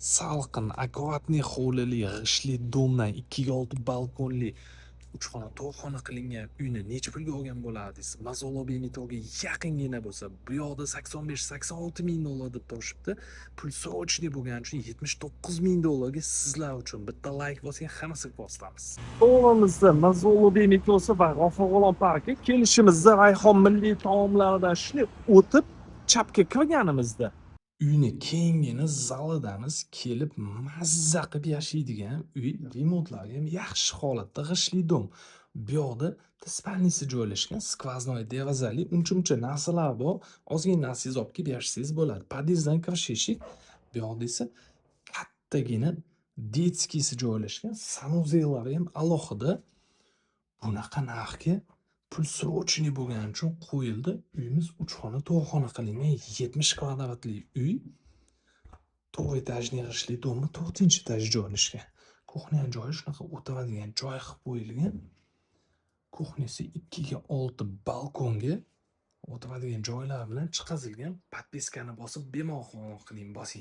salqin, akkuratniy hovlili, g'ishtli domdan 2x6 balkonli 3 xona, 4 xona qilingan uyni necha pulga olgan bo'lardingiz? Mazolobiy metoga yaqingina bo'lsa, bu yoqda 85-86 ming dollar deb topishibdi. Pul срочный bo'lgani uchun 79 ming dollarga sizlar uchun bitta layk bosing, hammasiga postamiz. O'g'limizda Mazolobiy metosi va G'afurg'ulon parki kelishimizda Rayhon milliy taomlaridan shunday o'tib chapga kirganimizda uyni keyingina zalidamiz, kelib mazza qilib yashaydigan uy, remontlari ham yaxshi holatda, g'ishtli dom. Bu yoqda spalnisi joylashgan, skvoznoy derazali, uncha-muncha narsalar bor. Ozgina narsangizni olib kelib yashasangiz bo'ladi. Podyezddan kirish eshik. Bu yoqda esa kattagina detskisi joylashgan, sanuzelari ham alohida. Bunaqa narxga pul срочный bo'lgani uchun qo'yildi. Uyimiz 3 xona, 4 xona qilingan 70 kvadratli uy. 4 etajli g'ishtli domni 4-etaj joylashgan. Kuxnya joyi shunaqa o'tiradigan joy qilib qo'yilgan. Kuxnyasi 2x6 balkonga o'tiradigan joylar bilan chiqazilgan. Podpiskani bosib bemalol qiling, bosing.